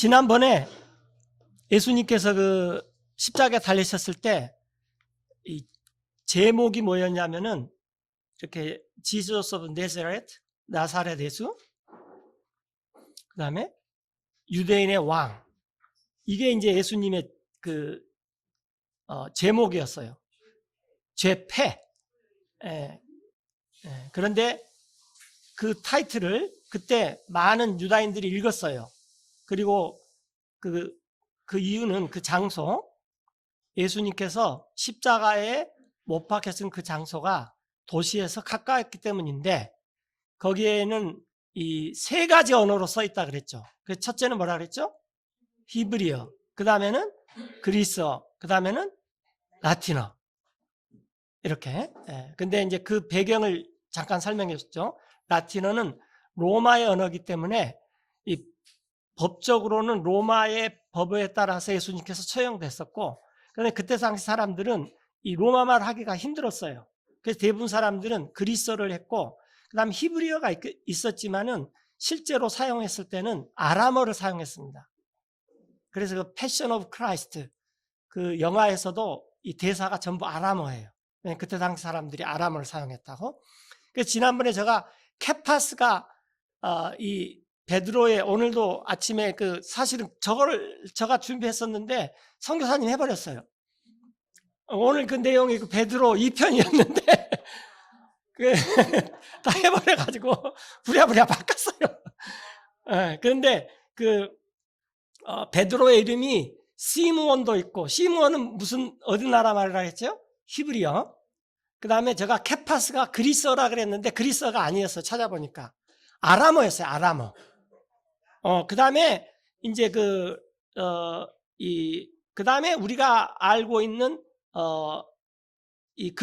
지난번에 예수님께서 그 십자가에 달리셨을 때 이 제목이 뭐였냐면은 이렇게 Jesus of Nazareth, 나사렛 예수, 그 다음에 유대인의 왕. 이게 이제 예수님의 그 제목이었어요. 죄패. 그런데 그 타이틀을 그때 많은 유다인들이 읽었어요. 그리고 그 이유는 그 장소, 예수님께서 십자가에 못 박혔은 그 장소가 도시에서 가까웠기 때문인데 거기에는 이 세 가지 언어로 써 있다 그랬죠. 그 첫째는 뭐라 그랬죠? 히브리어. 그 다음에는 그리스어. 그 다음에는 라틴어. 이렇게. 근데 이제 그 배경을 잠깐 설명해 줬죠. 라틴어는 로마의 언어이기 때문에 이 법적으로는 로마의 법에 따라서 예수님께서 처형됐었고, 그런데 그때 당시 사람들은 이 로마말 하기가 힘들었어요. 그래서 대부분 사람들은 그리스어를 했고, 그 다음에 히브리어가 있었지만은 실제로 사용했을 때는 아람어를 사용했습니다. 그래서 그 패션 오브 크라이스트 그 영화에서도 이 대사가 전부 아람어예요. 그때 당시 사람들이 아람어를 사용했다고. 그래서 지난번에 제가 케파스가 이 베드로의 오늘도 아침에 그 사실은 저거를 제가 준비했었는데 선교사님 해버렸어요. 오늘 그 내용이 그 베드로 2편이었는데 다 해버려가지고 부랴부랴 바꿨어요. 그런데 그 베드로의 이름이 시므온도 있고, 시므온은 무슨 어디 나라 말이라 했죠? 히브리어. 그 다음에 제가 케파스가 그리스어라 그랬는데 그리스어가 아니었어요. 찾아보니까 아람어였어요. 아람어. 그 다음에 이제 그 다음에 우리가 알고 있는 이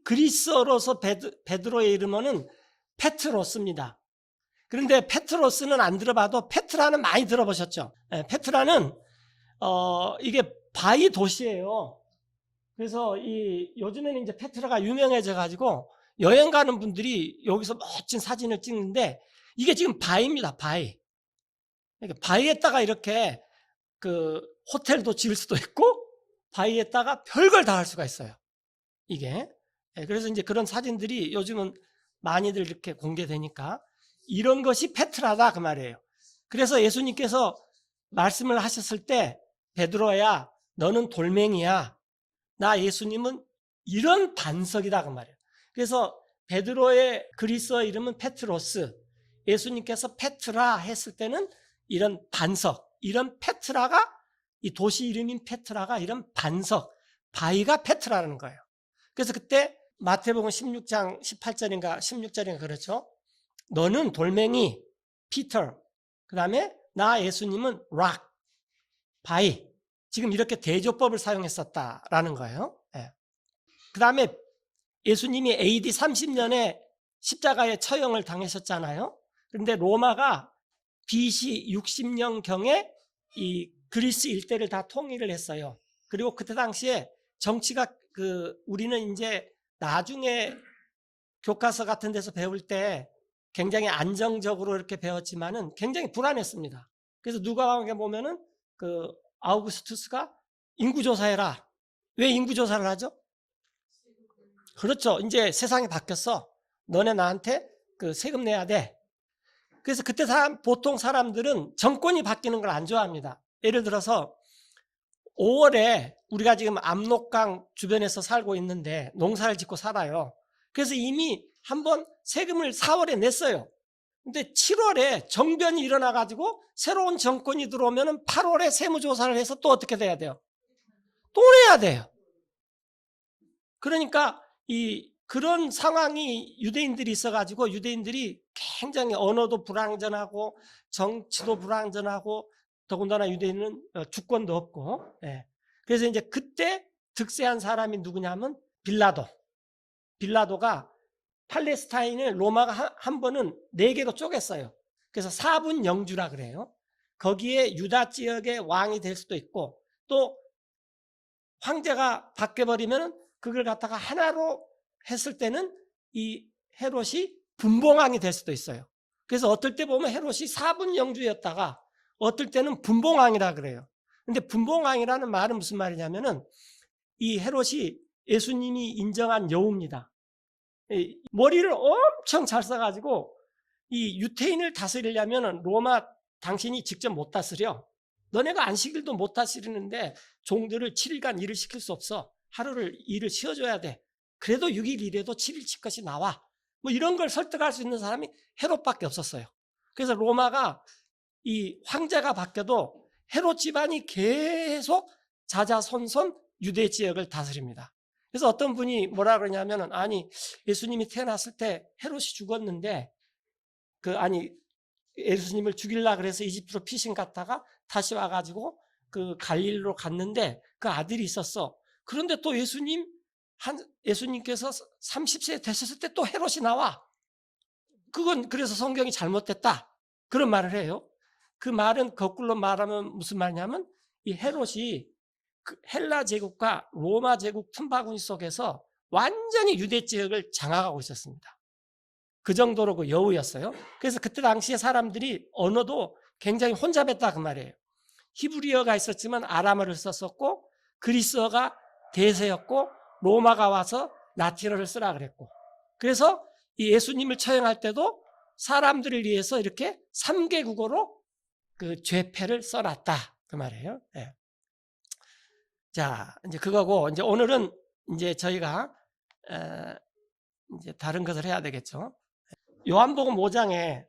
그리스어로서 베드로의 이름은 페트로스입니다. 그런데 페트로스는 안 들어봐도 페트라는 많이 들어보셨죠? 페트라는 이게 바위 도시예요. 그래서 요즘에는 이제 페트라가 유명해져 가지고 여행 가는 분들이 여기서 멋진 사진을 찍는데 이게 지금 바위입니다. 바위. 그러니까 바위에다가 이렇게 그 호텔도 지을 수도 있고 바위에다가 별걸 다 할 수가 있어요. 이게. 그래서 이제 그런 사진들이 요즘은 많이들 이렇게 공개되니까 이런 것이 페트라다 그 말이에요. 그래서 예수님께서 말씀을 하셨을 때 베드로야 너는 돌멩이야. 나 예수님은 이런 반석이다 그 말이에요. 그래서 베드로의 그리스어 이름은 페트로스, 예수님께서 페트라 했을 때는 이런 반석, 이런 페트라가 이 도시 이름인 페트라가 이런 반석, 바위가 페트라라는 거예요. 그래서 그때 마태복음 16장 18절인가 16절인가 그렇죠. 너는 돌멩이, 피터, 그 다음에 나 예수님은 락, 바위. 지금 이렇게 대조법을 사용했었다라는 거예요. 그 다음에 예수님이 AD 30년에 십자가에 처형을 당하셨잖아요. 그런데 로마가 BC 60년경에 이 그리스 일대를 다 통일을 했어요. 그리고 그때 당시에 정치가 우리는 이제 나중에 교과서 같은 데서 배울 때 굉장히 안정적으로 이렇게 배웠지만은 굉장히 불안했습니다. 그래서 누가복음에 보면은 그 아우구스투스가 인구조사해라. 왜 인구조사를 하죠? 그렇죠. 이제 세상이 바뀌었어. 너네 나한테 그 세금 내야 돼. 그래서 그때 보통 사람들은 정권이 바뀌는 걸 안 좋아합니다. 예를 들어서 5월에 우리가 지금 압록강 주변에서 살고 있는데 농사를 짓고 살아요. 그래서 이미 한번 세금을 4월에 냈어요. 근데 7월에 정변이 일어나가지고 새로운 정권이 들어오면 8월에 세무조사를 해서 또 어떻게 돼야 돼요? 또 내야 돼요. 그러니까 그런 상황이 유대인들이 있어가지고 유대인들이 굉장히 언어도 불완전하고 정치도 불완전하고 더군다나 유대인은 주권도 없고. 그래서 이제 그때 득세한 사람이 누구냐면 빌라도가 팔레스타인을 로마가 한 번은 4개로 쪼갰어요. 그래서 4분 영주라 그래요. 거기에 유다 지역의 왕이 될 수도 있고 또 황제가 바뀌어버리면 그걸 갖다가 하나로 했을 때는 이 헤롯이 분봉왕이 될 수도 있어요. 그래서 어떨 때 보면 헤롯이 4분 영주였다가 어떨 때는 분봉왕이라 그래요. 근데 분봉왕이라는 말은 무슨 말이냐면은 이 헤롯이 예수님이 인정한 여우입니다. 머리를 엄청 잘 써가지고 이 유태인을 다스리려면 로마 당신이 직접 못 다스려. 너네가 안식일도 못 다스리는데 종들을 7일간 일을 시킬 수 없어. 하루를 일을 쉬어줘야 돼. 그래도 6일 일해도 7일 칠 것이 나와. 뭐 이런 걸 설득할 수 있는 사람이 헤롯밖에 없었어요. 그래서 로마가 이 황제가 바뀌어도 헤롯 집안이 계속 자자손손 유대 지역을 다스립니다. 그래서 어떤 분이 뭐라 그러냐면은 아니 예수님이 태어났을 때 헤롯이 죽었는데 예수님을 죽이려고 그래서 이집트로 피신 갔다가 다시 와가지고 그 갈릴리로 갔는데 그 아들이 있었어. 그런데 또 예수님께서 30세 되셨을 때 또 헤롯이 나와. 그건 그래서 성경이 잘못됐다. 그런 말을 해요. 그 말은 거꾸로 말하면 무슨 말이냐면 이 헤롯이 그 헬라 제국과 로마 제국 틈바구니 속에서 완전히 유대 지역을 장악하고 있었습니다. 그 정도로 그 여우였어요. 그래서 그때 당시에 사람들이 언어도 굉장히 혼잡했다 그 말이에요. 히브리어가 있었지만 아람어를 썼었고 그리스어가 대세였고 로마가 와서 라틴어를 쓰라 그랬고 그래서 이 예수님을 처형할 때도 사람들을 위해서 이렇게 3개 국어로 그 죄패를 써놨다 그 말이에요. 네. 자, 이제 그거고 이제 오늘은 이제 저희가 이제 다른 것을 해야 되겠죠. 요한복음 5장에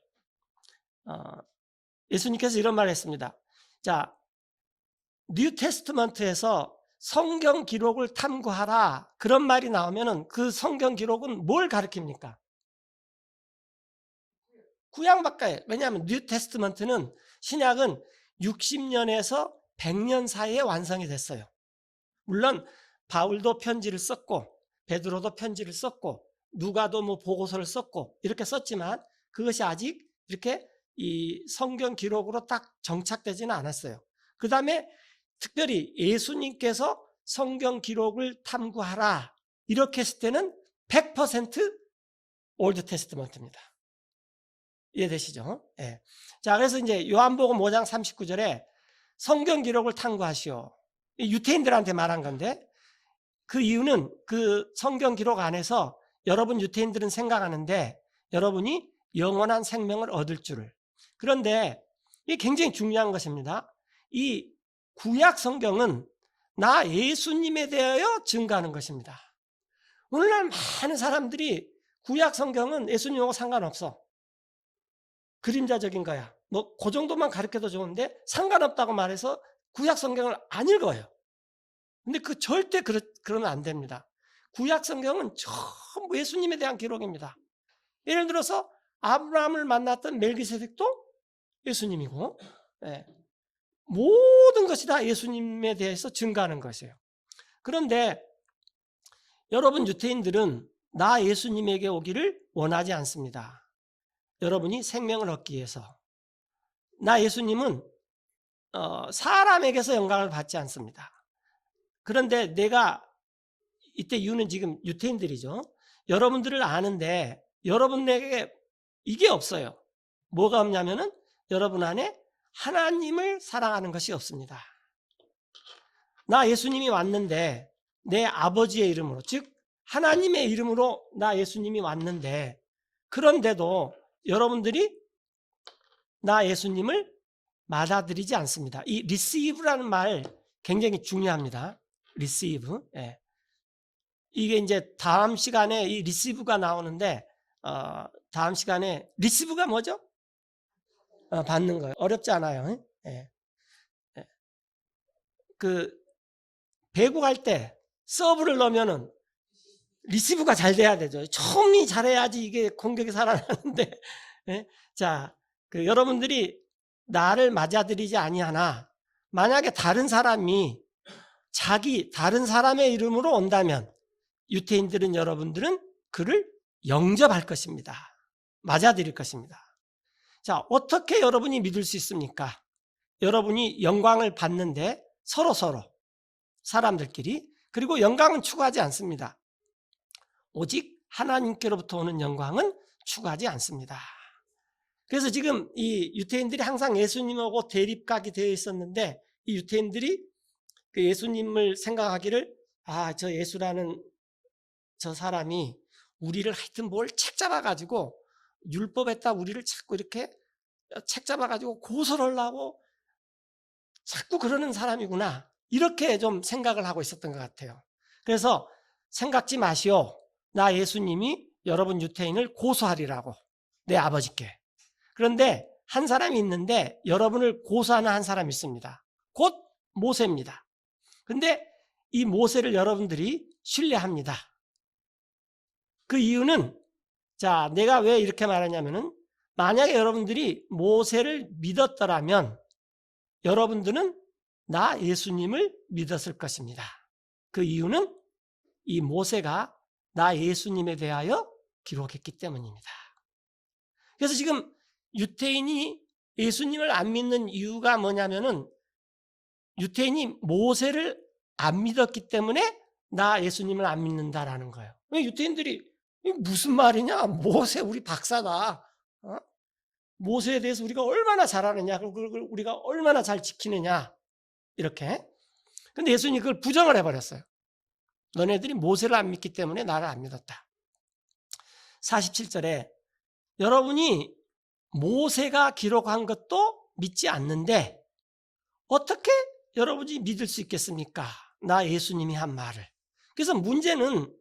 예수님께서 이런 말을 했습니다. 자, 뉴 테스트먼트에서 성경 기록을 탐구하라 그런 말이 나오면은 그 성경 기록은 뭘 가리킵니까? 구약밖에. 왜냐하면 뉴 테스트먼트는 신약은 60년에서 100년 사이에 완성이 됐어요. 물론 바울도 편지를 썼고 베드로도 편지를 썼고 누가도 뭐 보고서를 썼고 이렇게 썼지만 그것이 아직 이렇게 이 성경 기록으로 딱 정착되지는 않았어요. 그 다음에 특별히 예수님께서 성경 기록을 탐구하라 이렇게 했을 때는 100% 올드 테스트먼트입니다. 이해되시죠? 네. 자, 그래서 이제 요한복음 5장 39절에 성경 기록을 탐구하시오. 유태인들한테 말한 건데 그 이유는 그 성경 기록 안에서 여러분 유태인들은 생각하는데 여러분이 영원한 생명을 얻을 줄을. 그런데 이게 굉장히 중요한 것입니다. 이 구약 성경은 나 예수님에 대하여 증거하는 것입니다. 오늘날 많은 사람들이 구약 성경은 예수님하고 상관없어. 그림자적인 거야. 뭐 그 정도만 가르쳐도 좋은데 상관없다고 말해서 구약 성경을 안 읽어요. 근데 절대 그러면 안 됩니다. 구약 성경은 전부 예수님에 대한 기록입니다. 예를 들어서 아브라함을 만났던 멜기세덱도 예수님이고 네. 모든 것이 다 예수님에 대해서 증거하는 것이에요. 그런데 여러분 유태인들은 나 예수님에게 오기를 원하지 않습니다. 여러분이 생명을 얻기 위해서. 나 예수님은 사람에게서 영광을 받지 않습니다. 그런데 내가 이때 이유는 지금 유태인들이죠. 여러분들을 아는데 여러분에게 이게 없어요. 뭐가 없냐면은 여러분 안에 하나님을 사랑하는 것이 없습니다. 나 예수님이 왔는데 내 아버지의 이름으로 즉 하나님의 이름으로 나 예수님이 왔는데 그런데도 여러분들이 나 예수님을 받아들이지 않습니다. 이 receive라는 말 굉장히 중요합니다. receive. 예. 이게 이제 다음 시간에 이 receive가 나오는데 다음 시간에 receive가 뭐죠? 받는 거예요. 어렵지 않아요. 예. 예. 그 배구 할 때 서브를 넣으면은 리시브가 잘 돼야 되죠. 처음이 잘해야지 이게 공격이 살아나는데. 예? 자, 여러분들이 나를 맞아들이지 아니하나 만약에 다른 사람이 다른 사람의 이름으로 온다면 유태인들은 여러분들은 그를 영접할 것입니다. 맞아들일 것입니다. 자, 어떻게 여러분이 믿을 수 있습니까? 여러분이 영광을 받는데 서로 사람들끼리 그리고 영광은 추구하지 않습니다. 오직 하나님께로부터 오는 영광은 추구하지 않습니다. 그래서 지금 이 유태인들이 항상 예수님하고 대립각이 되어 있었는데, 이 유태인들이 그 예수님을 생각하기를, 저 예수라는 저 사람이 우리를 하여튼 뭘 책 잡아가지고 율법에다 우리를 자꾸 이렇게 책 잡아가지고 고소를 하고 자꾸 그러는 사람이구나, 이렇게 좀 생각을 하고 있었던 것 같아요. 그래서 생각지 마시오, 나 예수님이 여러분 유태인을 고소하리라고, 내 아버지께. 그런데 한 사람이 있는데 여러분을 고소하는 한 사람이 있습니다. 곧 모세입니다. 근데 이 모세를 여러분들이 신뢰합니다. 그 이유는, 자, 내가 왜 이렇게 말하냐면은, 만약에 여러분들이 모세를 믿었더라면 여러분들은 나 예수님을 믿었을 것입니다. 그 이유는 이 모세가 나 예수님에 대하여 기록했기 때문입니다. 그래서 지금 유태인이 예수님을 안 믿는 이유가 뭐냐면은, 유태인이 모세를 안 믿었기 때문에 나 예수님을 안 믿는다라는 거예요. 왜 유태인들이 이게 무슨 말이냐? 모세 우리 박사다. 모세에 대해서 우리가 얼마나 잘 아느냐, 그걸 우리가 얼마나 잘 지키느냐, 이렇게. 근데 예수님이 그걸 부정을 해버렸어요. 너네들이 모세를 안 믿기 때문에 나를 안 믿었다. 47절에 여러분이 모세가 기록한 것도 믿지 않는데 어떻게 여러분이 믿을 수 있겠습니까? 나 예수님이 한 말을. 그래서 문제는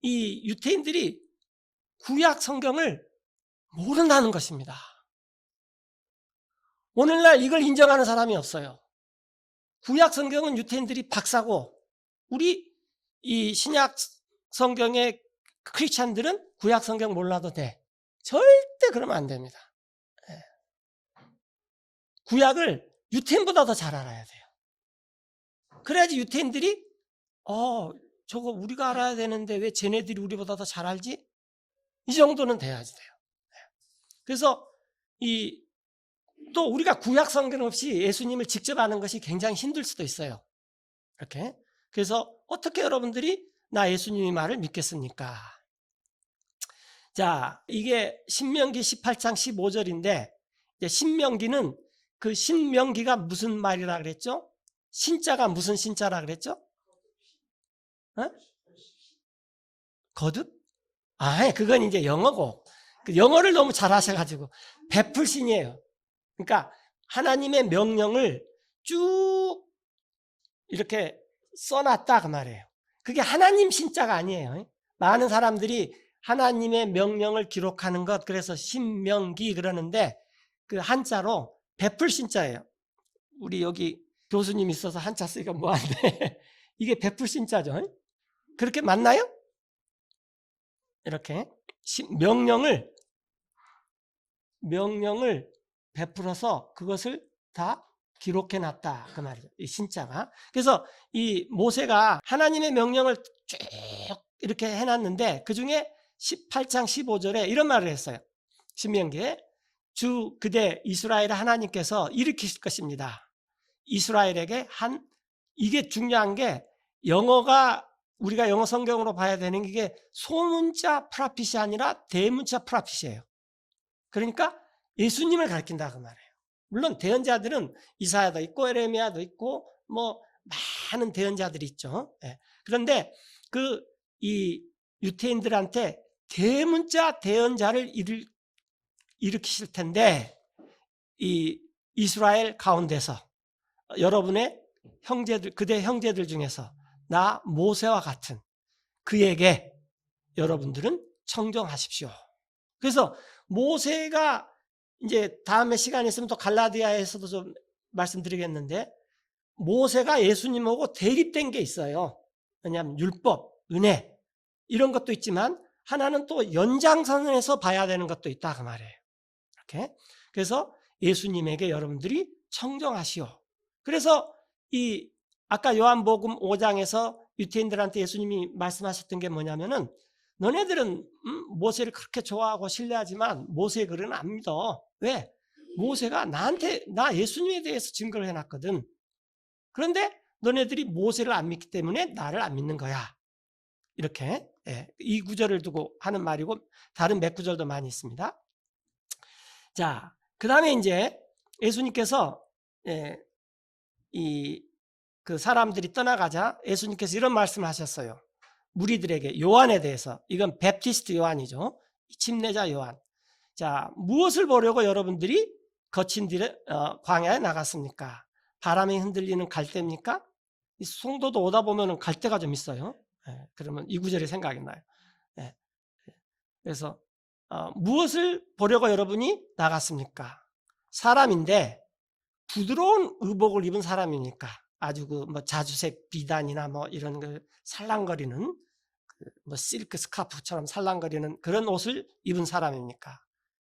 이 유태인들이 구약 성경을 모른다는 것입니다. 오늘날 이걸 인정하는 사람이 없어요. 구약 성경은 유태인들이 박사고, 우리 이 신약 성경의 크리스찬들은 구약 성경 몰라도 돼. 절대 그러면 안 됩니다. 구약을 유태인보다 더 잘 알아야 돼요. 그래야지 유태인들이 저거 우리가 알아야 되는데 왜 쟤네들이 우리보다 더 잘 알지? 이 정도는 돼야지 돼요. 그래서 또 우리가 구약 성경 없이 예수님을 직접 아는 것이 굉장히 힘들 수도 있어요. 이렇게. 그래서 어떻게 여러분들이 나 예수님의 말을 믿겠습니까? 자, 이게 신명기 18장 15절인데, 신명기는 그 신명기가 무슨 말이라 그랬죠? 신자가 무슨 신자라 그랬죠? 거듭? 그건 이제 영어고, 그 영어를 너무 잘 하셔가지고 베풀신이에요. 그러니까 하나님의 명령을 쭉 이렇게 써놨다 그 말이에요. 그게 하나님 신자가 아니에요. 많은 사람들이 하나님의 명령을 기록하는 것, 그래서 신명기 그러는데 그 한자로 베풀 신자예요. 우리 여기 교수님 있어서 한자 쓰기가 뭐한데 이게 베풀 신자죠. 그렇게 맞나요? 이렇게 명령을 베풀어서 그것을 다 기록해놨다 그 말이죠. 이 신자가. 그래서 이 모세가 하나님의 명령을 쭉 이렇게 해놨는데 그 중에 18장 15절에 이런 말을 했어요. 신명기에 주 그대 이스라엘 하나님께서 일으키실 것입니다. 이스라엘에게 이게 중요한 게, 영어가 우리가 영어 성경으로 봐야 되는 게 소문자 프라핏이 아니라 대문자 프라핏이에요. 그러니까 예수님을 가리킨다 그 말이에요. 물론 대언자들은 이사야도 있고 에레미야도 있고 뭐 많은 대언자들이 있죠. 그런데 이 유태인들한테 대문자 대언자를 일으키실 텐데, 이 이스라엘 가운데서 여러분의 형제들, 그대 형제들 중에서 나 모세와 같은 그에게 여러분들은 청정하십시오. 그래서 모세가 이제 다음에 시간이 있으면 또 갈라디아에서도 좀 말씀드리겠는데, 모세가 예수님하고 대립된 게 있어요. 왜냐하면 율법, 은혜 이런 것도 있지만 하나는 또 연장선에서 봐야 되는 것도 있다 그 말이에요. 이렇게. 그래서 예수님에게 여러분들이 청정하시오. 그래서 아까 요한복음 5장에서 유태인들한테 예수님이 말씀하셨던 게 뭐냐면은, 너네들은 모세를 그렇게 좋아하고 신뢰하지만 모세의 글은 안 믿어. 왜? 모세가 나 예수님에 대해서 증거를 해놨거든. 그런데 너네들이 모세를 안 믿기 때문에 나를 안 믿는 거야. 이렇게 이 구절을 두고 하는 말이고, 다른 몇 구절도 많이 있습니다. 자, 그 다음에 이제 예수님께서 그 사람들이 떠나가자 예수님께서 이런 말씀을 하셨어요. 무리들에게 요한에 대해서. 이건 베프티스트 요한이죠. 침례자 요한. 자, 무엇을 보려고 여러분들이 거친 광야에 나갔습니까? 바람이 흔들리는 갈대입니까? 이 송도도 오다 보면 갈대가 좀 있어요. 그러면 이 구절이 생각이 나요. 그래서 무엇을 보려고 여러분이 나갔습니까? 사람인데 부드러운 의복을 입은 사람입니까? 아주 뭐 자주색 비단이나 뭐 이런 걸 살랑거리는 뭐 실크 스카프처럼 살랑거리는 그런 옷을 입은 사람입니까?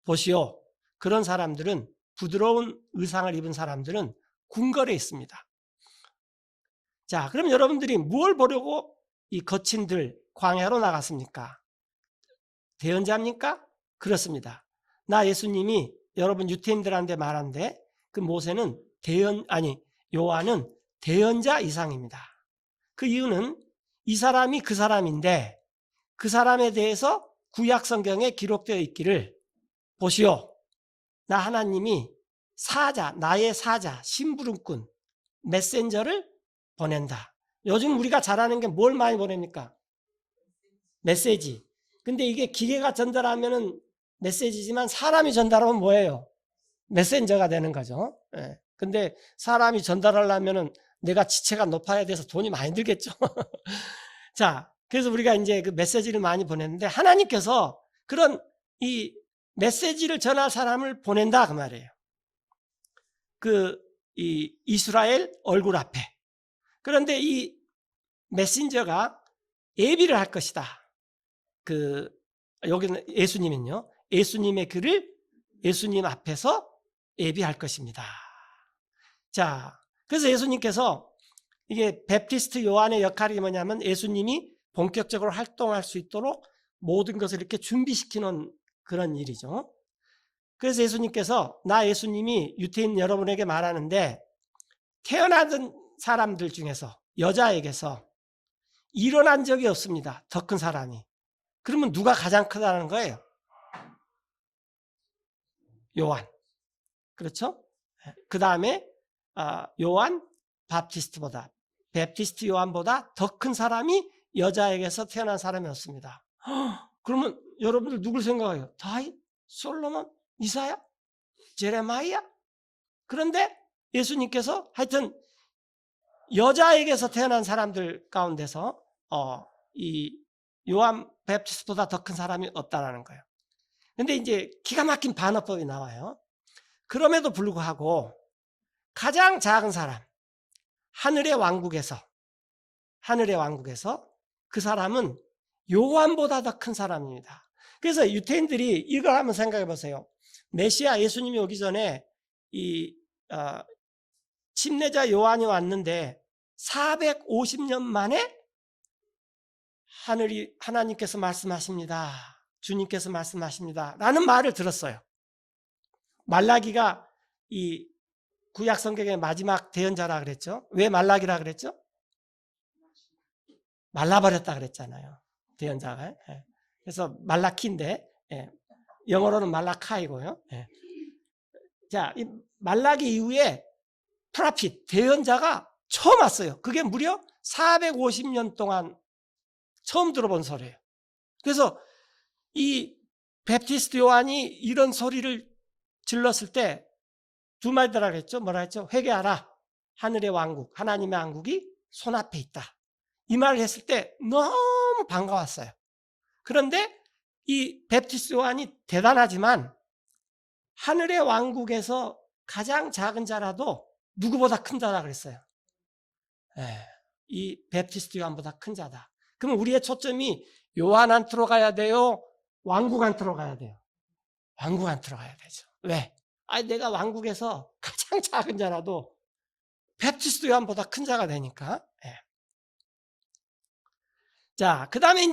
보시오. 그런 사람들은, 부드러운 의상을 입은 사람들은 궁궐에 있습니다. 자, 그럼 여러분들이 뭘 보려고 이 거친들 광야로 나갔습니까? 대언자입니까? 그렇습니다. 나 예수님이 여러분 유태인들한테 말한데 그 모세는 요한은 대언자 이상입니다. 그 이유는 이 사람이 그 사람인데 그 사람에 대해서 구약 성경에 기록되어 있기를 보시오. 나 하나님이 나의 사자, 심부름꾼, 메신저를 보낸다. 요즘 우리가 잘 아는 게 뭘 많이 보냅니까? 메시지. 근데 이게 기계가 전달하면은 메시지지만 사람이 전달하면 뭐예요? 메신저가 되는 거죠. 근데 사람이 전달하려면은 내가 지체가 높아야 돼서 돈이 많이 들겠죠. 자, 그래서 우리가 이제 그 메시지를 많이 보냈는데 하나님께서 그런 이 메시지를 전할 사람을 보낸다 그 말이에요. 이 이스라엘 얼굴 앞에. 그런데 이 메신저가 예비를 할 것이다. 여기는 예수님은요. 예수님의 글을 예수님 앞에서 예비할 것입니다. 자, 그래서 예수님께서 이게 베프티스트 요한의 역할이 뭐냐면 예수님이 본격적으로 활동할 수 있도록 모든 것을 이렇게 준비시키는 그런 일이죠. 그래서 예수님께서 나 예수님이 유태인 여러분에게 말하는데 태어나던 사람들 중에서 여자에게서 일어난 적이 없습니다. 더 큰 사람이. 그러면 누가 가장 크다는 거예요? 요한. 그렇죠? 그 다음에 요한 베프티스트 요한보다 더 큰 사람이 여자에게서 태어난 사람이 없습니다. 그러면 여러분들 누굴 생각해요? 다윗? 솔로몬? 이사야? 제레마이야? 그런데 예수님께서 하여튼 여자에게서 태어난 사람들 가운데서 이 요한 베프티스트보다 더 큰 사람이 없다라는 거예요. 근데 이제 기가 막힌 반어법이 나와요. 그럼에도 불구하고 가장 작은 사람, 하늘의 왕국에서 그 사람은 요한보다 더 큰 사람입니다. 그래서 유태인들이 이걸 한번 생각해 보세요. 메시아 예수님이 오기 전에 침례자 요한이 왔는데 450년 만에 하나님께서 말씀하십니다. 주님께서 말씀하십니다. 라는 말을 들었어요. 말라기가 이 구약 성경의 마지막 대언자라 그랬죠. 왜 말라기라 그랬죠? 말라버렸다 그랬잖아요. 대언자가. 그래서 말라키인데 영어로는 말라카이고요. 자, 이 말라기 이후에 프라핏 대언자가 처음 왔어요. 그게 무려 450년 동안 처음 들어본 소리예요. 그래서 이 베프티스트 요한이 이런 소리를 질렀을 때 두 말이라 그랬죠. 뭐라 했죠? 회개하라. 하늘의 왕국, 하나님의 왕국이 손앞에 있다. 이 말을 했을 때 너무 반가웠어요. 그런데 이 베프티스트 요한이 대단하지만 하늘의 왕국에서 가장 작은 자라도 누구보다 큰 자라 그랬어요. 이 베프티스트 요한보다 큰 자다. 그러면 우리의 초점이 요한한테로 가야 돼요? 왕국한테로 가야 돼요? 왕국한테로 가야 되죠. 왜? 내가 왕국에서 가장 작은 자라도 베프티스트 요한보다 큰 자가 되니까. 자, 그 다음에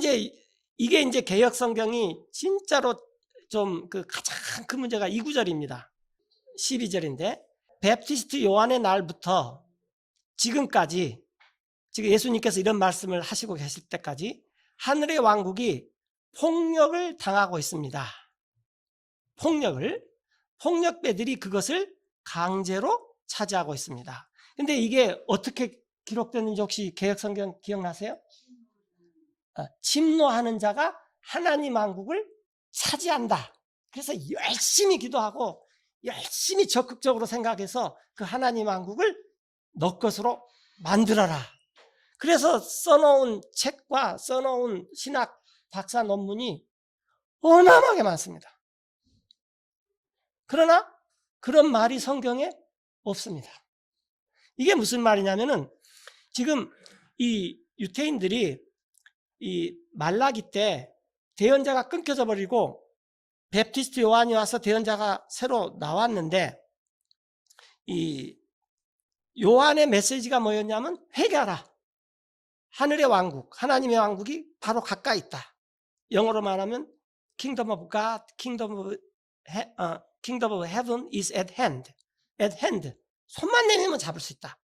이게 이제 개역 성경이 진짜로 좀 가장 큰 문제가 이 구절입니다. 12절인데, 베프티스트 요한의 날부터 지금까지, 지금 예수님께서 이런 말씀을 하시고 계실 때까지 하늘의 왕국이 폭력을 당하고 있습니다. 폭력을. 폭력배들이 그것을 강제로 차지하고 있습니다. 근데 이게 어떻게 기록됐는지 혹시 개역성경 기억나세요? 침노하는 자가 하나님 왕국을 차지한다. 그래서 열심히 기도하고 열심히 적극적으로 생각해서 그 하나님 왕국을 너 것으로 만들어라. 그래서 써놓은 책과 써놓은 신학 박사 논문이 어마어마하게 많습니다. 그러나 그런 말이 성경에 없습니다. 이게 무슨 말이냐면은 지금 이 유태인들이 이 말라기 때 대언자가 끊겨져 버리고 베프티스트 요한이 와서 대언자가 새로 나왔는데 이 요한의 메시지가 뭐였냐면 회개하라. 하늘의 왕국, 하나님의 왕국이 바로 가까이 있다. 영어로 말하면 Kingdom of God, Kingdom of Heaven is at hand. At hand. 손만 내밀면 잡을 수 있다.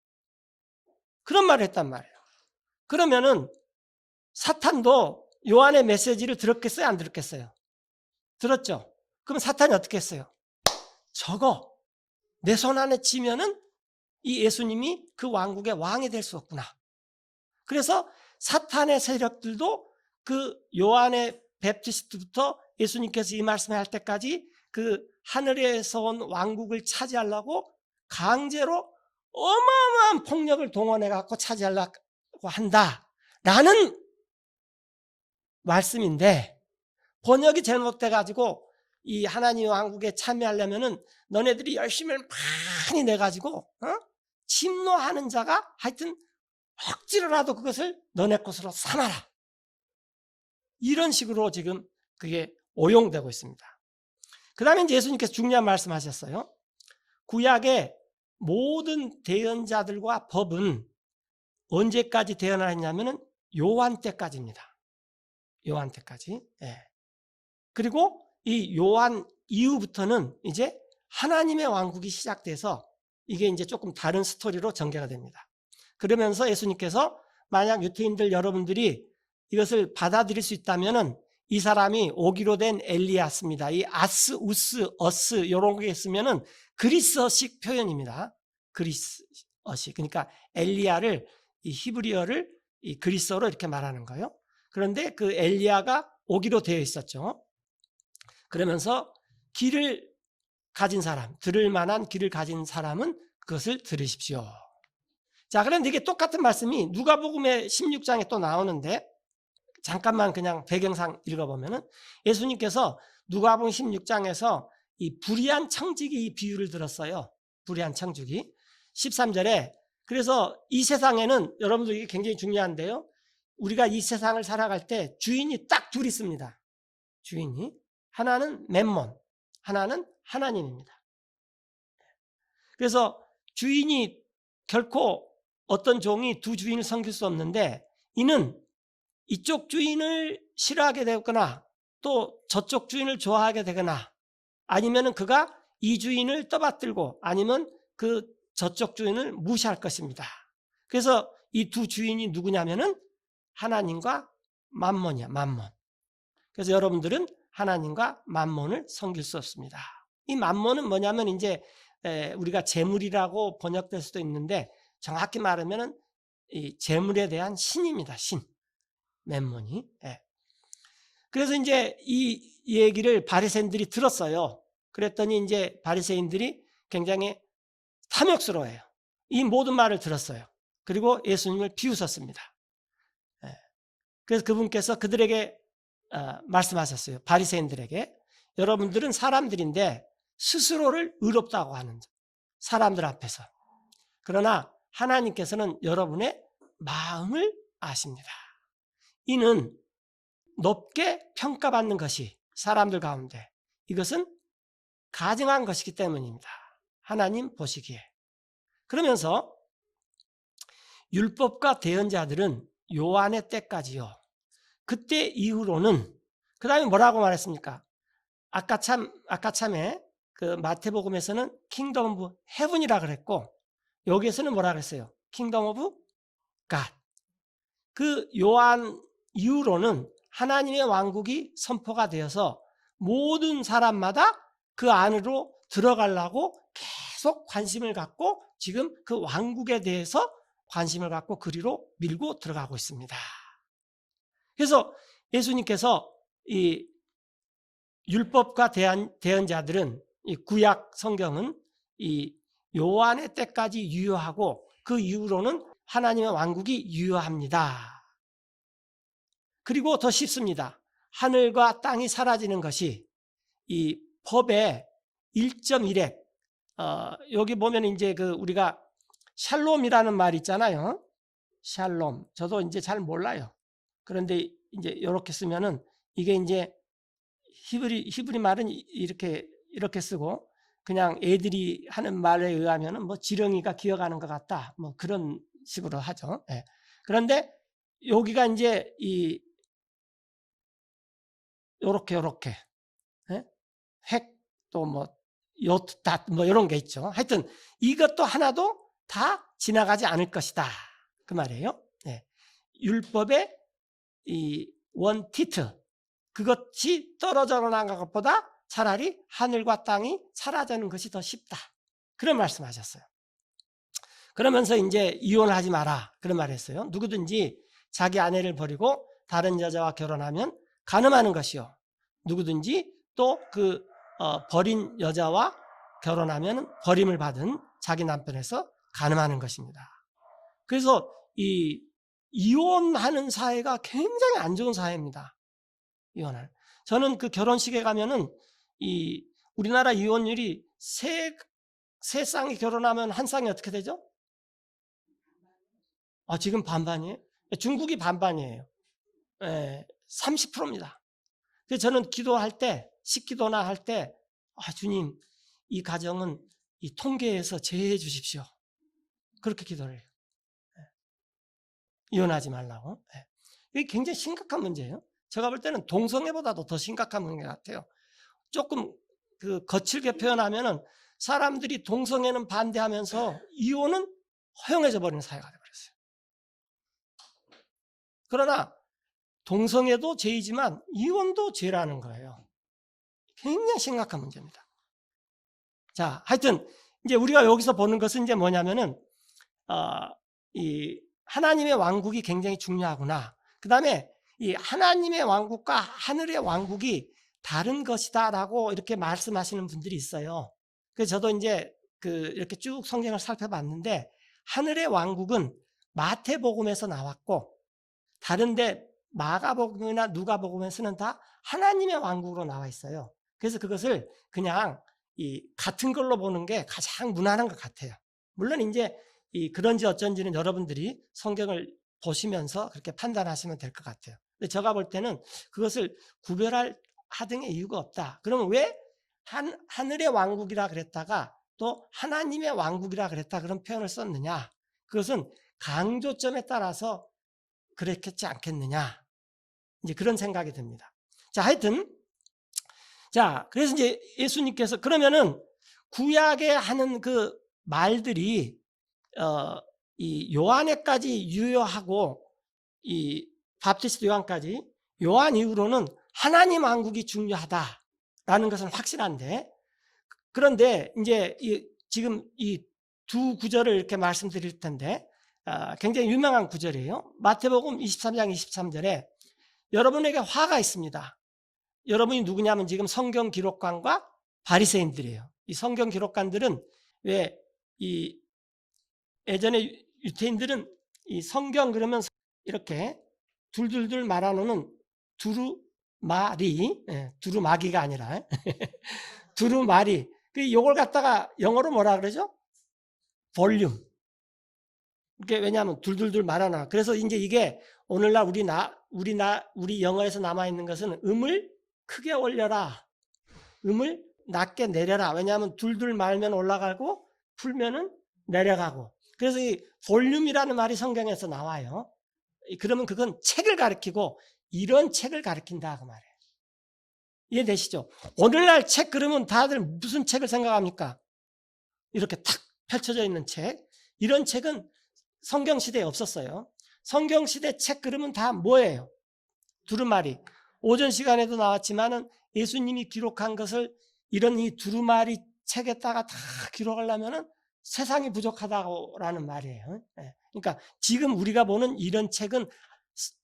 그런 말을 했단 말이에요. 그러면은 사탄도 요한의 메시지를 들었겠어요? 안 들었겠어요? 들었죠? 그럼 사탄이 어떻게 했어요? 저거 내 손 안에 쥐면은 이 예수님이 그 왕국의 왕이 될 수 없구나. 그래서 사탄의 세력들도 그 요한의 베프티스트부터 예수님께서 이 말씀을 할 때까지 그 하늘에서 온 왕국을 차지하려고 강제로 어마어마한 폭력을 동원해 갖고 차지하려고 한다라는 말씀인데, 번역이 잘못돼 가지고 이 하나님의 왕국에 참여하려면은 너네들이 열심을 많이 내 가지고 침노하는 자가 하여튼 억지로라도 그것을 너네 것으로 삼아라. 이런 식으로 지금 그게 오용되고 있습니다. 그 다음에 이제 예수님께서 중요한 말씀 하셨어요. 구약의 모든 대언자들과 법은 언제까지 대언을 했냐면은 요한 때까지입니다. 요한 때까지. 예. 그리고 이 요한 이후부터는 이제 하나님의 왕국이 시작돼서 이게 이제 조금 다른 스토리로 전개가 됩니다. 그러면서 예수님께서 만약 유태인들 여러분들이 이것을 받아들일 수 있다면은 이 사람이 오기로 된 엘리야스입니다. 이 아스, 우스, 어스 이런 게 있으면은 그리스어식 표현입니다. 그리스어식. 그러니까 엘리야를 이 히브리어를 이 그리스어로 이렇게 말하는 거예요. 그런데 그 엘리야가 오기로 되어 있었죠. 그러면서 귀를 가진 사람, 들을 만한 귀를 가진 사람은 그것을 들으십시오. 자, 그런데 이게 똑같은 말씀이 누가복음의 16장에 또 나오는데 잠깐만 그냥 배경상 읽어보면은 예수님께서 누가복음 16장에서 이 불의한 청지기 이 비유를 들었어요. 불의한 청지기 13절에 그래서 이 세상에는 여러분들 이게 굉장히 중요한데요. 우리가 이 세상을 살아갈 때 주인이 딱 둘 있습니다. 주인이 하나는 맴몬, 하나는 하나님입니다. 그래서 주인이 결코 어떤 종이 두 주인을 섬길 수 없는데 이는 이쪽 주인을 싫어하게 되거나 또 저쪽 주인을 좋아하게 되거나 아니면은 그가 이 주인을 떠받들고 아니면 그 저쪽 주인을 무시할 것입니다. 그래서 이 두 주인이 누구냐면은 하나님과 맘몬이야, 맘몬. 그래서 여러분들은 하나님과 맘몬을 섬길 수 없습니다. 이 맘몬은 뭐냐면 이제 우리가 재물이라고 번역될 수도 있는데 정확히 말하면은 이 재물에 대한 신입니다. 신. 맘몬이. 그래서 이제 이 얘기를 바리새인들이 들었어요. 그랬더니 이제 바리새인들이 굉장히 탐욕스러워해요. 이 모든 말을 들었어요. 그리고 예수님을 비웃었습니다. 그래서 그분께서 그들에게 말씀하셨어요. 바리새인들에게 여러분들은 사람들인데 스스로를 의롭다고 하는 사람들 앞에서 그러나 하나님께서는 여러분의 마음을 아십니다. 이는 높게 평가받는 것이 사람들 가운데 이것은 가증한 것이기 때문입니다. 하나님 보시기에. 그러면서 율법과 대언자들은 요한의 때까지요. 그때 이후로는 그 다음에 뭐라고 말했습니까? 아까 참에 그 마태복음에서는 킹덤 오브 헤븐이라 그랬고 여기에서는 뭐라 그랬어요? 킹덤 오브 갓. 그 요한 이후로는 하나님의 왕국이 선포가 되어서 모든 사람마다 그 안으로 들어가려고 계속 관심을 갖고 지금 그 왕국에 대해서 관심을 갖고 그리로 밀고 들어가고 있습니다. 그래서 예수님께서 이 율법과 대언자들은 이 구약 성경은 이 요한의 때까지 유효하고 그 이후로는 하나님의 왕국이 유효합니다. 그리고 더 쉽습니다. 하늘과 땅이 사라지는 것이 이 법의 1.1획, 여기 보면 이제 그 우리가 샬롬이라는 말 있잖아요. 샬롬. 저도 이제 잘 몰라요. 그런데 이제 이렇게 쓰면은 이게 이제 히브리 말은 이렇게 쓰고 그냥 애들이 하는 말에 의하면은 뭐 지렁이가 기어가는 것 같다. 뭐 그런 식으로 하죠. 예. 그런데 여기가 이제 이 요렇게 예? 획 또 뭐 요트 뭐 이런 게 있죠. 하여튼 이것도 하나도 다 지나가지 않을 것이다. 그 말이에요. 예. 율법의 이 원티트 그것이 떨어져 나간 것보다 차라리 하늘과 땅이 사라지는 것이 더 쉽다. 그런 말씀하셨어요. 그러면서 이제 이혼하지 마라. 그런 말을 했어요. 누구든지 자기 아내를 버리고 다른 여자와 결혼하면 간음하는 것이요. 누구든지 또 그 버린 여자와 결혼하면 버림을 받은 자기 남편에서 간음하는 것입니다. 그래서 이 이혼하는 사회가 굉장히 안 좋은 사회입니다. 이혼을. 저는 그 결혼식에 가면은 이 우리나라 이혼율이 세 쌍이 결혼하면 한 쌍이 어떻게 되죠? 지금 반반이에요? 중국이 반반이에요. 30%입니다. 그래서 저는 기도할 때, 식기도나 할 때, 주님, 이 가정은 이 통계에서 제외해 주십시오. 그렇게 기도를 해요. 이혼하지 말라고. 이게 굉장히 심각한 문제예요. 제가 볼 때는 동성애보다도 더 심각한 문제 같아요. 조금 그 거칠게 표현하면은 사람들이 동성애는 반대하면서 이혼은 허용해져 버리는 사회가 되어버렸어요. 그러나 동성애도 죄이지만 이혼도 죄라는 거예요. 굉장히 심각한 문제입니다. 자, 하여튼 이제 우리가 여기서 보는 것은 이제 뭐냐면은 이 하나님의 왕국이 굉장히 중요하구나. 그 다음에 이 하나님의 왕국과 하늘의 왕국이 다른 것이다라고 이렇게 말씀하시는 분들이 있어요. 그래서 저도 이제 이렇게 쭉 성경을 살펴봤는데 하늘의 왕국은 마태복음에서 나왔고 다른데 마가복음이나 누가복음에서는 다 하나님의 왕국으로 나와 있어요. 그래서 그것을 그냥 이 같은 걸로 보는 게 가장 무난한 것 같아요. 물론 이제 그런지 어쩐지는 여러분들이 성경을 보시면서 그렇게 판단하시면 될 것 같아요. 근데 제가 볼 때는 그것을 구별할 하등의 이유가 없다. 그러면 왜 하늘의 왕국이라 그랬다가 또 하나님의 왕국이라 그랬다 그런 표현을 썼느냐? 그것은 강조점에 따라서 그랬겠지 않겠느냐? 이제 그런 생각이 듭니다. 자, 하여튼 그래서 이제 예수님께서 그러면은 구약에 하는 그 말들이 이 요한에까지 유효하고 이 밥티스트 요한까지 요한 이후로는 하나님 왕국이 중요하다라는 것은 확실한데 그런데 이제 지금 이 두 구절을 이렇게 말씀드릴 텐데 굉장히 유명한 구절이에요. 마태복음 23장 23절에 여러분에게 화가 있습니다. 여러분이 누구냐면 지금 성경 기록관과 바리새인들이에요. 이 성경 기록관들은 왜 예전에 유태인들은 이 성경 그러면 이렇게 둘둘둘 말아놓는 두루마기가 아니라 두루마리. 요걸 갖다가 영어로 뭐라 그러죠? 볼륨. 이게 왜냐하면 둘둘둘 말아놔. 그래서 이제 이게 오늘날 우리 영어에서 남아있는 것은 음을 크게 올려라. 음을 낮게 내려라. 왜냐하면 둘둘 말면 올라가고 풀면은 내려가고. 그래서 이 볼륨이라는 말이 성경에서 나와요. 그러면 그건 책을 가리키고 이런 책을 가리킨다 그 말이에요. 이해되시죠? 오늘날 책 그러면 다들 무슨 책을 생각합니까? 이렇게 탁 펼쳐져 있는 책. 이런 책은 성경시대에 없었어요. 성경시대 책 그러면 다 뭐예요? 두루마리. 오전 시간에도 나왔지만은 예수님이 기록한 것을 이런 이 두루마리 책에다가 다 기록하려면은 세상이 부족하다라는 말이에요. 그러니까 지금 우리가 보는 이런 책은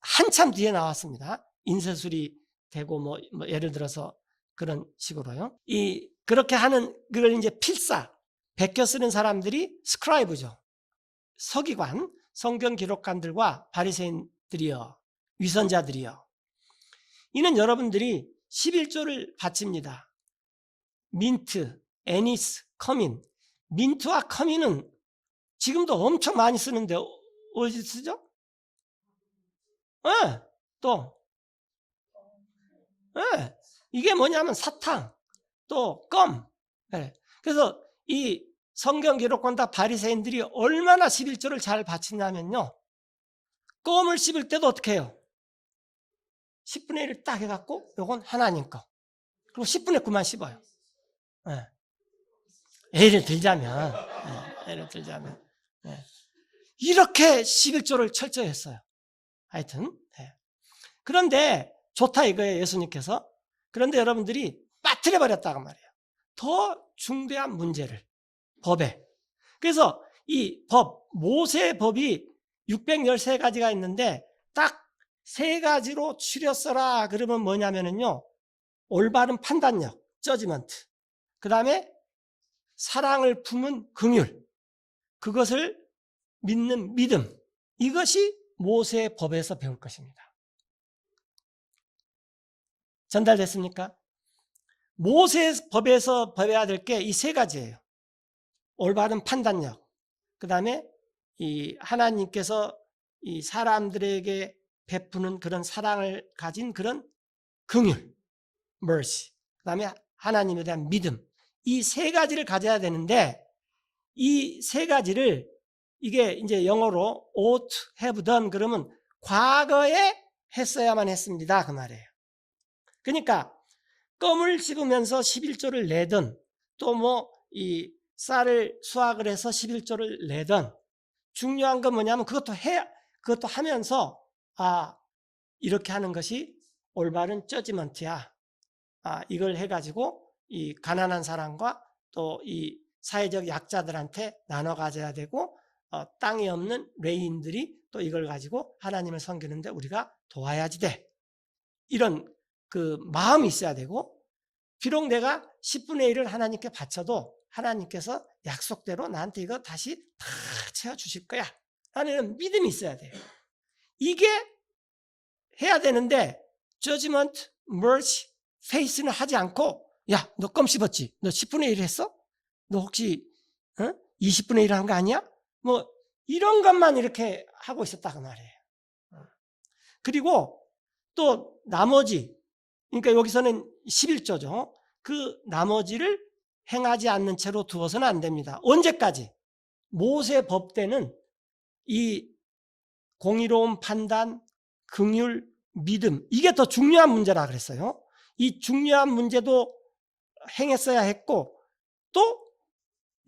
한참 뒤에 나왔습니다. 인쇄술이 되고 뭐 예를 들어서 그런 식으로요. 그렇게 하는 그걸 이제 필사 베껴 쓰는 사람들이 스크라이브죠. 서기관, 성경 기록관들과 바리새인들이여, 위선자들이여. 이는 여러분들이 11조를 바칩니다. 민트, 애니스, 커민. 민트와 커민은 지금도 엄청 많이 쓰는데 어디 쓰죠? 또 이게 뭐냐면 사탕, 또 껌. 그래서 이 성경 기록관과 바리새인들이 얼마나 11조를 잘 바치냐면요. 껌을 씹을 때도 어떻게 해요? 10분의 1을 딱 해갖고 요건 하나님 거. 그리고 10분의 9만 씹어요. 예를 들자면 이렇게 11조를 철저히 했어요. 하여튼 그런데 좋다 이거예요. 예수님께서. 그런데 여러분들이 빠뜨려 버렸다고 말이에요. 더 중대한 문제를 법에. 그래서 이 법, 모세의 법이 613가지가 있는데 딱 3가지로 추렸어라 그러면 뭐냐면요. 올바른 판단력, 저지먼트. 그 다음에 사랑을 품은 긍휼. 그것을 믿는 믿음. 이것이 모세의 법에서 배울 것입니다. 전달됐습니까? 모세의 법에서 배워야 될 게 이 3가지예요. 올바른 판단력, 그 다음에 이 하나님께서 이 사람들에게 베푸는 그런 사랑을 가진 그런 긍휼, mercy, 그 다음에 하나님에 대한 믿음. 이 3가지를 가져야 되는데 이 3가지를 이게 이제 영어로 ought, have done 그러면 과거에 했어야만 했습니다. 그 말이에요. 그러니까 껌을 씹으면서 11조를 내든 또 뭐 이 쌀을 수확을 해서 11조를 내든 중요한 건 뭐냐면 그것도 하면서 이렇게 하는 것이 올바른 저지먼트야. 이걸 해가지고 이 가난한 사람과 또 이 사회적 약자들한테 나눠 가져야 되고 땅이 없는 레인들이 또 이걸 가지고 하나님을 섬기는데 우리가 도와야지 돼. 이런 그 마음이 있어야 되고 비록 내가 10분의 1을 하나님께 바쳐도 하나님께서 약속대로 나한테 이거 다시 다 채워주실 거야 라는 믿음이 있어야 돼요. 이게 해야 되는데 judgment, mercy, faith는 하지 않고 야, 너 껌 씹었지? 너 10분의 1 했어? 너 혹시 20분의 1 한 거 아니야? 뭐 이런 것만 이렇게 하고 있었다 그 말이에요. 그리고 또 나머지 그러니까 여기서는 11조죠. 그 나머지를 행하지 않는 채로 두어서는 안 됩니다. 언제까지? 모세 법 때는 이 공의로운 판단, 긍휼, 믿음 이게 더 중요한 문제라 그랬어요. 이 중요한 문제도 행했어야 했고 또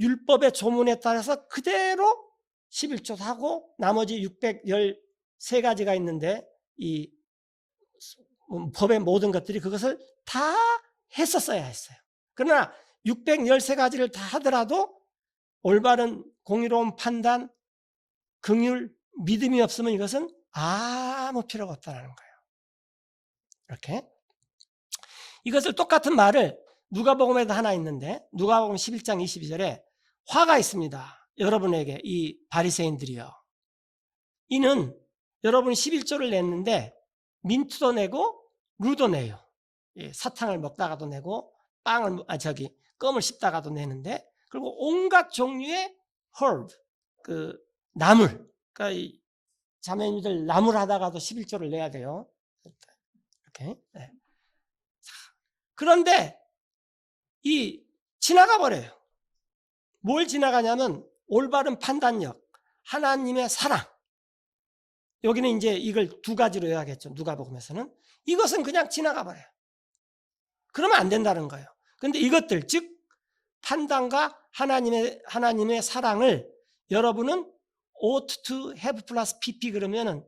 율법의 조문에 따라서 그대로 11조도 하고 나머지 613가지가 있는데 이 법의 모든 것들이 그것을 다 했었어야 했어요. 그러나 613가지를 다 하더라도 올바른 공의로운 판단, 긍휼, 믿음이 없으면 이것은 아무 필요가 없다는 거예요. 이렇게 이것을 똑같은 말을 누가복음에도 하나 있는데 누가복음 11장 22절에 화가 있습니다. 여러분에게 이 바리새인들이요. 이는 여러분이 11조를 냈는데 민트도 내고 루도 내요. 사탕을 먹다가도 내고 껌을 씹다가도 내는데 그리고 온갖 종류의 herb, 그 나물, 그러니까 이 자매님들 나물 하다가도 11조를 내야 돼요. 이렇게. 네. 그런데 지나가 버려요. 뭘 지나가냐면 올바른 판단력, 하나님의 사랑. 여기는 이제 이걸 2가지로 해야겠죠. 누가복음에서는 이것은 그냥 지나가 버려요. 그러면 안 된다는 거예요. 그런데 이것들 즉 판단과 하나님의 사랑을 여러분은 ought to have plus pp 그러면은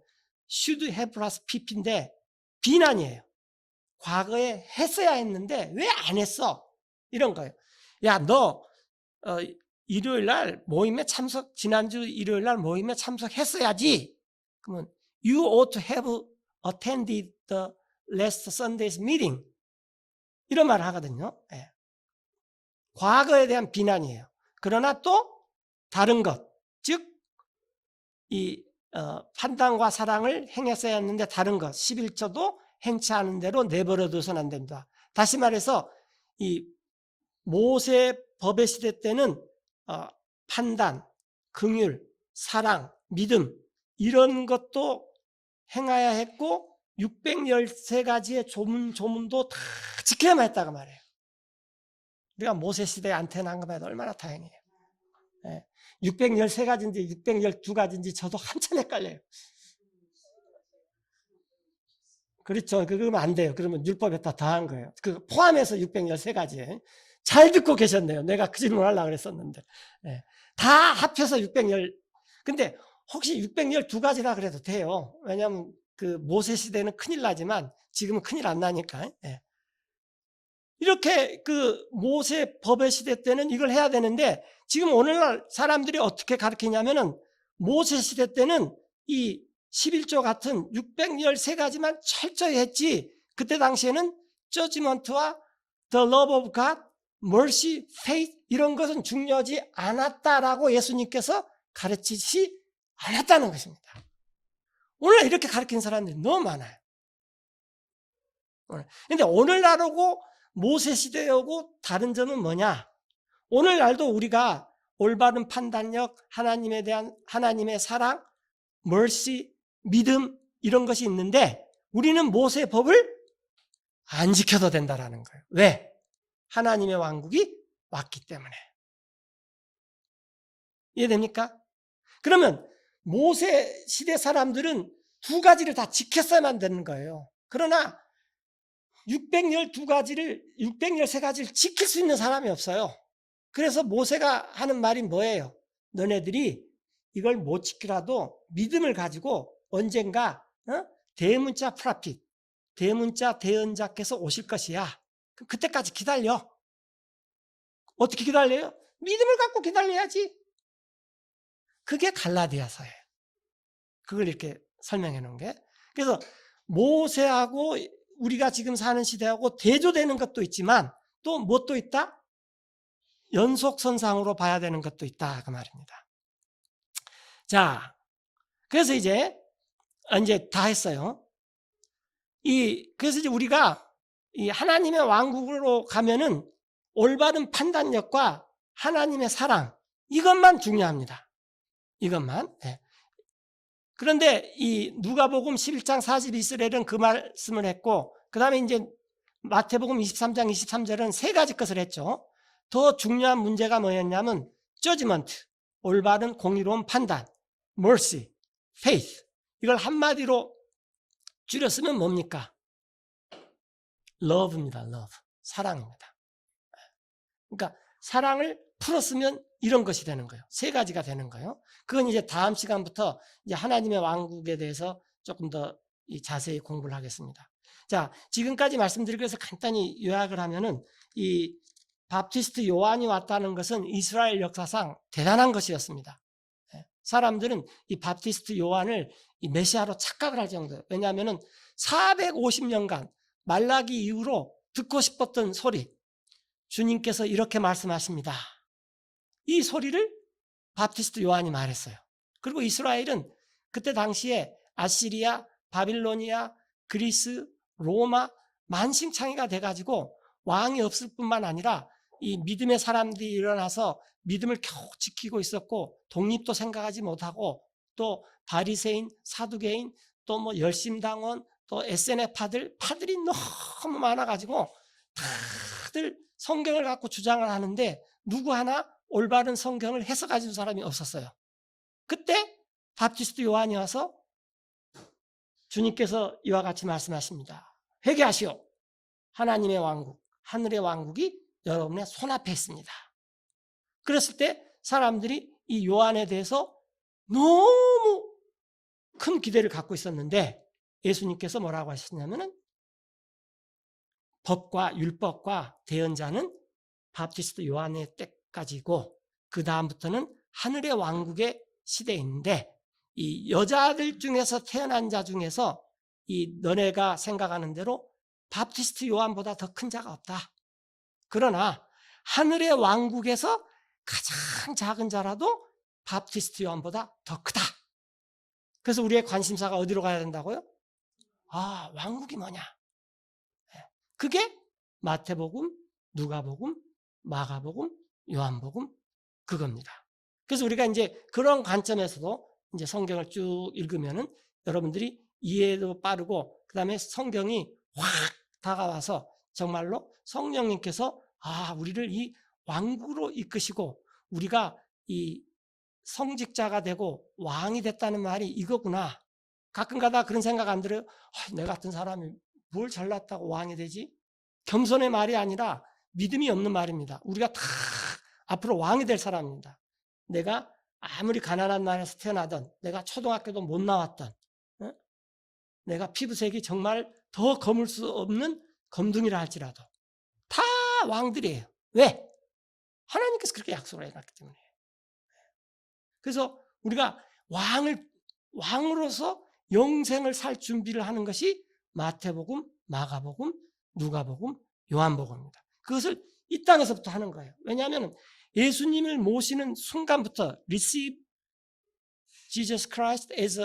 should have plus pp인데 비난이에요. 과거에 했어야 했는데 왜 안 했어? 이런 거예요. 야, 너 일요일 날 모임에 지난주 일요일 날 모임에 참석했어야지. 그러면 you ought to have attended the last Sunday's meeting. 이런 말을 하거든요. 예. 과거에 대한 비난이에요. 그러나 또 다른 것, 즉 이 판단과 사랑을 행했어야 했는데 다른 것, 11조도 행치 않은 대로 내버려 둬서는 안 됩니다. 다시 말해서 이 모세 법의 시대 때는 판단, 긍휼, 사랑, 믿음 이런 것도 행해야 했고 613가지의 조문도 다 지켜야만 했다고 말해요. 우리가 모세 시대에 안테나 것만 해도 얼마나 다행이에요. 613가지인지 612가지인지 저도 한참 헷갈려요. 그렇죠. 그러면 안 돼요. 그러면 율법에 다 더한 거예요. 그 포함해서 613가지. 잘 듣고 계셨네요. 내가 그 질문 하려고 그랬었는데. 다 합해서 610. 근데 혹시 612가지라 그래도 돼요. 왜냐하면 그 모세 시대는 큰일 나지만 지금은 큰일 안 나니까. 이렇게 그 모세 법의 시대 때는 이걸 해야 되는데 지금 오늘날 사람들이 어떻게 가르치냐면은 모세 시대 때는 이 11조 같은 613가지만 철저히 했지 그때 당시에는 judgment와 the love of God, mercy, faith 이런 것은 중요하지 않았다라고 예수님께서 가르치지 않았다는 것입니다. 오늘날 이렇게 가르치는 사람들이 너무 많아요. 그런데 오늘날하고 모세 시대하고 다른 점은 뭐냐? 오늘날도 우리가 올바른 판단력, 하나님에 대한 하나님의 사랑, mercy, 믿음 이런 것이 있는데 우리는 모세 법을 안 지켜도 된다라는 거예요. 왜? 하나님의 왕국이 왔기 때문에. 이해됩니까? 그러면 모세 시대 사람들은 두 가지를 다 지켰어야만 되는 거예요. 그러나 613가지를 지킬 수 있는 사람이 없어요. 그래서 모세가 하는 말이 뭐예요? 너네들이 이걸 못 지키라도 믿음을 가지고 언젠가 대문자 프라핏, 대문자 대언자께서 오실 것이야. 그때까지 기다려. 어떻게 기다려요? 믿음을 갖고 기다려야지. 그게 갈라디아서예요. 그걸 이렇게 설명해 놓은 게. 그래서 모세하고 우리가 지금 사는 시대하고 대조되는 것도 있지만 또 뭣도 있다? 연속선상으로 봐야 되는 것도 있다 그 말입니다. 자, 그래서 이제 다 했어요. 그래서 이제 우리가 이 하나님의 왕국으로 가면은 올바른 판단력과 하나님의 사랑 이것만 중요합니다. 이것만. 네. 그런데 이 누가복음 11장 42절에는 그 말씀을 했고 그 다음에 이제 마태복음 23장 23절은 세 가지 것을 했죠. 더 중요한 문제가 뭐였냐면 judgment, 올바른 공의로운 판단, mercy, faith 이걸 한마디로 줄였으면 뭡니까? love입니다. love, 사랑입니다. 그러니까 사랑을 풀었으면 이런 것이 되는 거예요. 세 가지가 되는 거예요. 그건 이제 다음 시간부터 이제 하나님의 왕국에 대해서 조금 더 자세히 공부를 하겠습니다. 자, 지금까지 말씀드리기 위해서 간단히 요약을 하면은 이 밥티스트 요한이 왔다는 것은 이스라엘 역사상 대단한 것이었습니다. 사람들은 이 밥티스트 요한을 이 메시아로 착각을 할 정도예요. 왜냐하면은 450년간 말라기 이후로 듣고 싶었던 소리, 주님께서 이렇게 말씀하십니다. 이 소리를 밥티스트 요한이 말했어요. 그리고 이스라엘은 그때 당시에 아시리아, 바빌로니아, 그리스, 로마 만신창이가 돼가지고 왕이 없을 뿐만 아니라 이 믿음의 사람들이 일어나서 믿음을 겨우 지키고 있었고 독립도 생각하지 못하고 또 바리새인, 사두개인, 또 뭐 열심당원, 또 파들이 너무 많아가지고 다들 성경을 갖고 주장을 하는데 누구 하나 올바른 성경을 해석해준 사람이 없었어요. 그때 밥티스트 요한이 와서 주님께서 이와 같이 말씀하십니다. 회개하시오. 하나님의 왕국, 하늘의 왕국이 여러분의 손앞에 있습니다. 그랬을 때 사람들이 이 요한에 대해서 너무 큰 기대를 갖고 있었는데 예수님께서 뭐라고 하셨냐면은 법과 율법과 대언자는 바프티스트 요한의 때까지고 그 다음부터는 하늘의 왕국의 시대인데 이 여자들 중에서 태어난 자 중에서 이 너네가 생각하는 대로 바프티스트 요한보다 더 큰 자가 없다. 그러나 하늘의 왕국에서 가장 작은 자라도 바프티스트 요한보다 더 크다. 그래서 우리의 관심사가 어디로 가야 된다고요? 아, 왕국이 뭐냐? 그게 마태복음, 누가복음, 마가복음, 요한복음 그겁니다. 그래서 우리가 이제 그런 관점에서도 이제 성경을 쭉 읽으면은 여러분들이 이해도 빠르고 그다음에 성경이 확 다가와서 정말로 성령님께서 우리를 이 왕국으로 이끄시고 우리가 이 성직자가 되고 왕이 됐다는 말이 이거구나. 가끔가다 그런 생각 안 들어요? 내 같은 사람이 뭘 잘났다고 왕이 되지? 겸손의 말이 아니라 믿음이 없는 말입니다. 우리가 다 앞으로 왕이 될 사람입니다. 내가 아무리 가난한 나라에서 태어나던, 내가 초등학교도 못 나왔던, 내가 피부색이 정말 더 검을 수 없는 검둥이라 할지라도 다 왕들이에요. 왜? 하나님께서 그렇게 약속을 해놨기 때문에. 그래서 우리가 왕으로서 영생을 살 준비를 하는 것이 마태복음, 마가복음, 누가복음, 요한복음입니다. 그것을 이 땅에서부터 하는 거예요. 왜냐하면 예수님을 모시는 순간부터 receive Jesus Christ as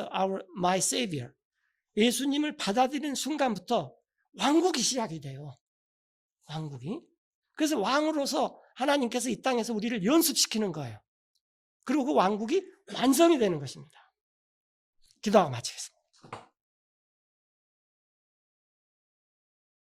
my Savior, 예수님을 받아들이는 순간부터 왕국이 시작이 돼요. 왕국이. 그래서 왕으로서 하나님께서 이 땅에서 우리를 연습시키는 거예요. 그리고 그 왕국이 완성이 되는 것입니다. 기도하고 마치겠습니다.